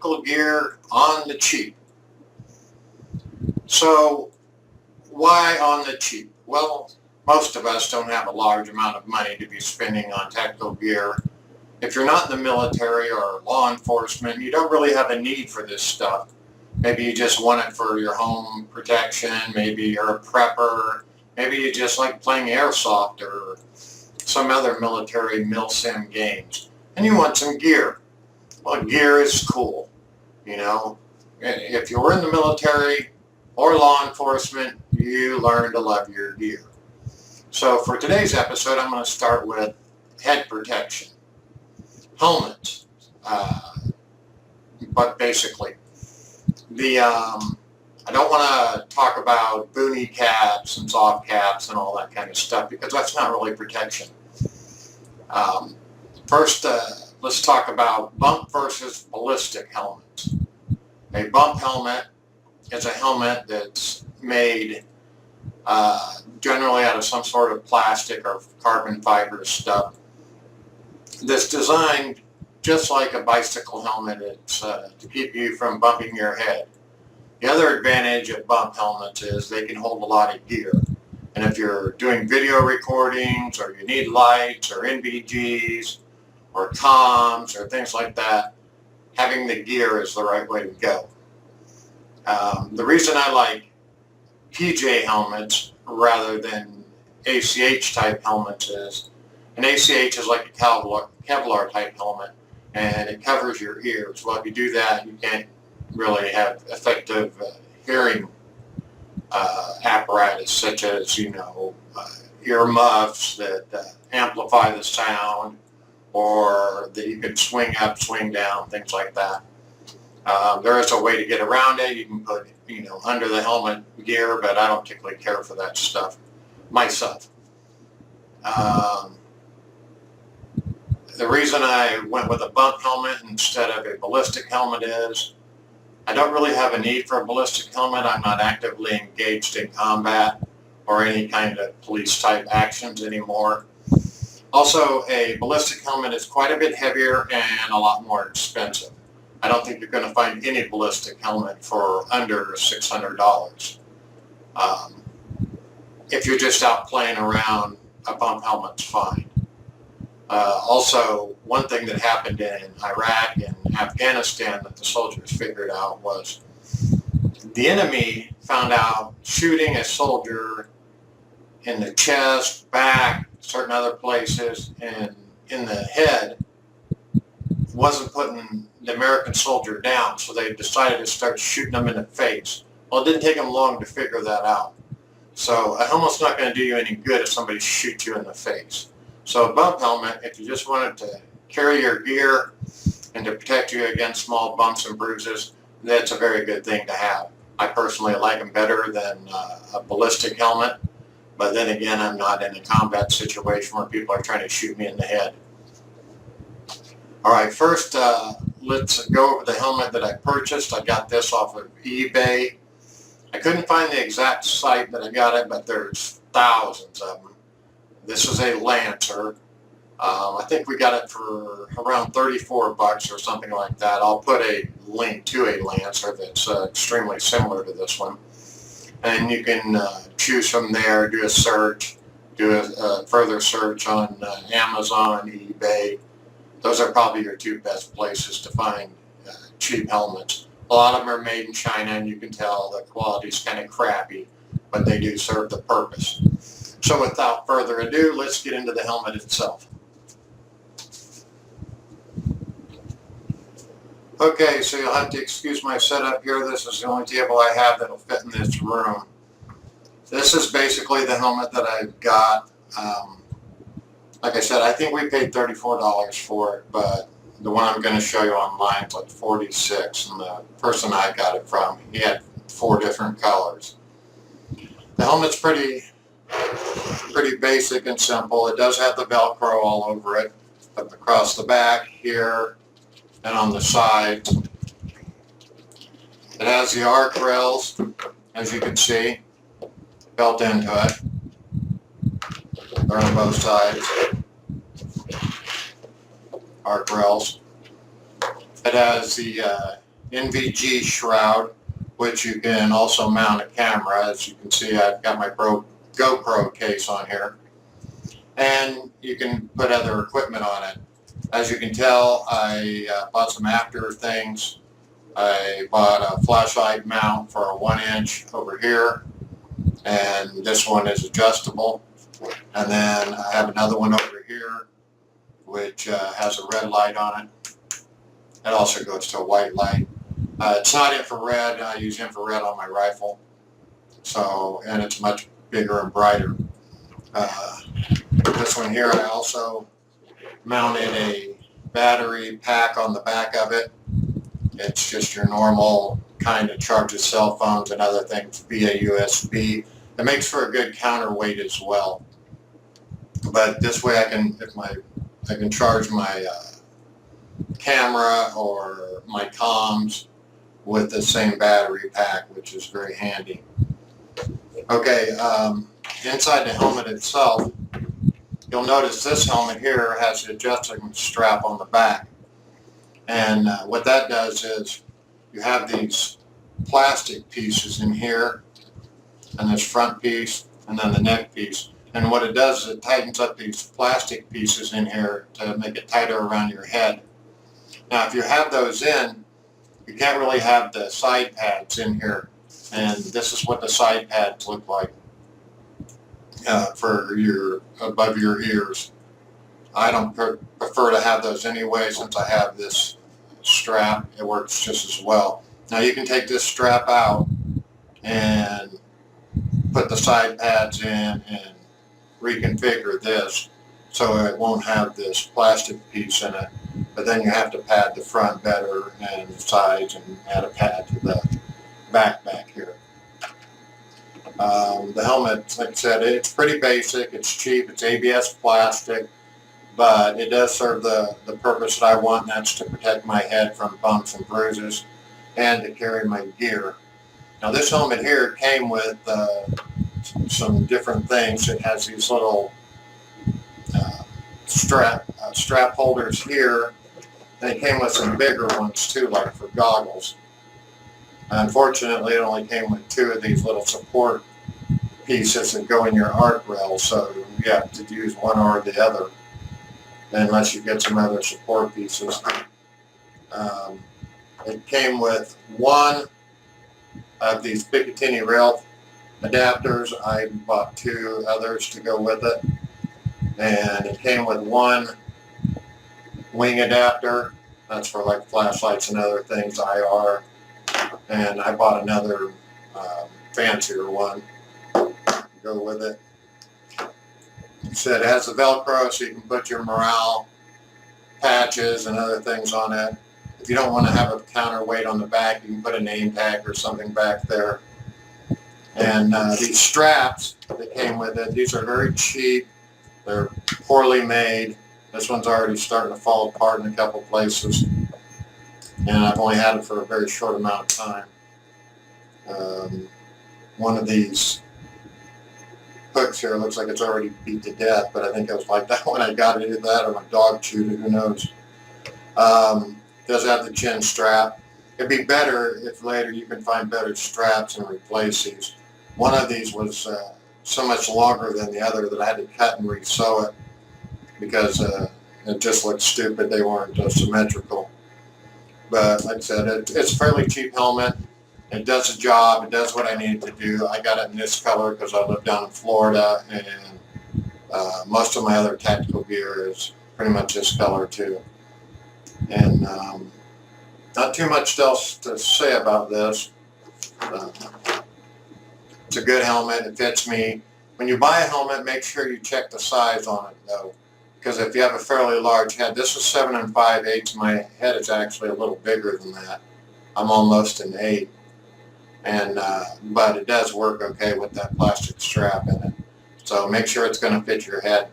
tactical gear on the cheap. So why on the cheap? Well, most of us don't have a large amount of money to be spending on tactical gear. If you're not in the military or law enforcement, you don't really have a need for this stuff. Maybe you just want it for your home protection. Maybe you're a prepper. Maybe you just like playing Airsoft or some other military mil-sim games. And you want some gear. Well, gear is cool. You know, if you were in the military or law enforcement, you learn to love your gear. So for today's episode, I'm going to start with head protection. Helmets. But basically, I don't want to talk about boonie caps and soft caps and all that kind of stuff because that's not really protection. First, let's talk about bump versus ballistic helmets. A bump helmet is a helmet that's made generally out of some sort of plastic or carbon fiber stuff that's designed just like a bicycle helmet. It's to keep you from bumping your head. The other advantage of bump helmets is they can hold a lot of gear. And if you're doing video recordings or you need lights or NVGs or comms or things like that, having the gear is the right way to go. The reason I like PJ helmets rather than ACH type helmets is an ACH is like a Kevlar type helmet and it covers your ears. Well, if you do that, you can't really have effective hearing apparatus such as, ear muffs that amplify the sound or that you can swing up, swing down, things like that. There is a way to get around it. You can put, under the helmet gear, but I don't particularly care for that stuff myself. The reason I went with a bump helmet instead of a ballistic helmet is I don't really have a need for a ballistic helmet. I'm not actively engaged in combat or any kind of police type actions anymore. Also, a ballistic helmet is quite a bit heavier and a lot more expensive. I don't think you're going to find any ballistic helmet for under $600. If you're just out playing around, a bump helmet's fine. Also, one thing that happened in Iraq and Afghanistan that the soldiers figured out was the enemy found out shooting a soldier in the chest, back, certain other places, and in the head wasn't putting the American soldier down, so they decided to start shooting them in the face. Well, it didn't take them long to figure that out. So a helmet's not going to do you any good if somebody shoots you in the face. So a bump helmet, if you just wanted to carry your gear and to protect you against small bumps and bruises, that's a very good thing to have. I personally like them better than a ballistic helmet, but then again, I'm not in a combat situation where people are trying to shoot me in the head. All right, first let's go over the helmet that I purchased. I got this off of eBay. I couldn't find the exact site that I got it, but there's thousands of them. This is a Lancer. I think we got it for around $34 or something like that. I'll put a link to a Lancer that's extremely similar to this one. And you can choose from there, do a search, do a further search on Amazon, eBay. Those are probably your two best places to find cheap helmets. A lot of them are made in China, and you can tell the quality's kind of crappy, but they do serve the purpose. So without further ado, let's get into the helmet itself. Okay, so you'll have to excuse my setup here. This is the only table I have that'll fit in this room. This is basically the helmet that I've got. Like I said, I think we paid $34 for it, but the one I'm going to show you online is like $46, and the person I got it from, he had 4 different colors. The helmet's pretty basic and simple. It does have the Velcro all over it, across the back here and on the sides. It has the arc rails, as you can see, built into it. They're on both sides. Arc rails. It has the NVG shroud, which you can also mount a camera. As you can see, I've got my GoPro case on here, and you can put other equipment on it. As you can tell, I bought some after things. I bought a flashlight mount for a 1-inch over here, and this one is adjustable. And then I have another one over here which has a red light on it. It also goes to a white light. It's not infrared. I use infrared on my rifle, and it's much bigger and brighter. This one here, I also mounted a battery pack on the back of it. It's just your normal kind of charges cell phones and other things via USB. It makes for a good counterweight as well. But this way I can charge my camera or my comms with the same battery pack, which is very handy. Okay, inside the helmet itself, you'll notice this helmet here has the adjustment strap on the back. And what that does is you have these plastic pieces in here, and this front piece, and then the neck piece. And what it does is it tightens up these plastic pieces in here to make it tighter around your head. Now, if you have those in, you can't really have the side pads in here. And this is what the side pads look like for above your ears. I don't prefer to have those anyway, since I have this strap. It works just as well. Now you can take this strap out and put the side pads in and reconfigure this so it won't have this plastic piece in it, but then you have to pad the front better and the sides and add a pad to the back here. The helmet, like I said, it's pretty basic, it's cheap, it's ABS plastic, but it does serve the purpose that I want, and that's to protect my head from bumps and bruises and to carry my gear. Now this helmet here came with some different things. It has these little strap holders here, and it came with some bigger ones too, like for goggles. Unfortunately, it only came with 2 of these little support pieces that go in your arc rail, so you have to use one or the other unless you get some other support pieces. It came with 1 of these Picatinny rail adapters. I bought 2 others to go with it, and it came with 1 wing adapter. That's for like flashlights and other things, IR, and I bought another fancier one to go with it. It said it has the Velcro, so you can put your morale patches and other things on it. If you don't want to have a counterweight on the back, you can put a name tag or something back there. And these straps that came with it, these are very cheap. They're poorly made. This one's already starting to fall apart in a couple places. And I've only had it for a very short amount of time. One of these hooks here looks like it's already beat to death, but I think it was like that when I got it, either that or my dog chewed it, who knows. Does have the chin strap. It'd be better if later you can find better straps and replace these. One of these was so much longer than the other that I had to cut and re-sew it because it just looked stupid. They weren't symmetrical. But like I said, it's a fairly cheap helmet. It does the job. It does what I need it to do. I got it in this color because I live down in Florida, and most of my other tactical gear is pretty much this color too. And not too much else to say about this. It's a good helmet. It fits me. When you buy a helmet, make sure you check the size on it though, because if you have a fairly large head, this is 7 5/8. My head is actually a little bigger than that. I'm almost an 8. And but it does work okay with that plastic strap in it. So make sure it's going to fit your head.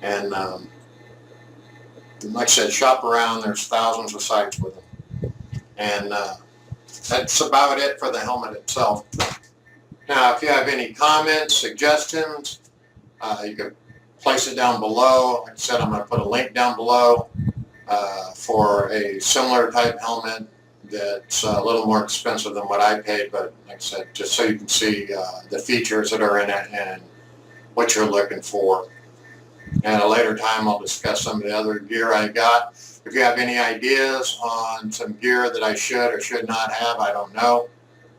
And like I said, shop around. There's thousands of sites with them. And that's about it for the helmet itself. Now, if you have any comments, suggestions, you can place it down below. Like I said, I'm going to put a link down below for a similar type helmet that's a little more expensive than what I paid, but like I said, just so you can see the features that are in it and what you're looking for. At a later time, I'll discuss some of the other gear I got. If you have any ideas on some gear that I should or should not have, I don't know.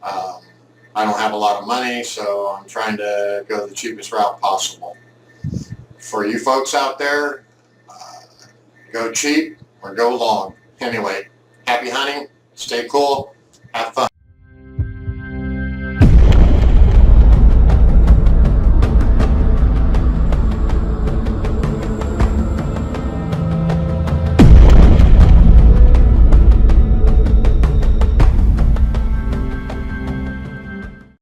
I don't have a lot of money, so I'm trying to go the cheapest route possible. For you folks out there, go cheap or go long. Anyway, happy hunting, stay cool, have fun.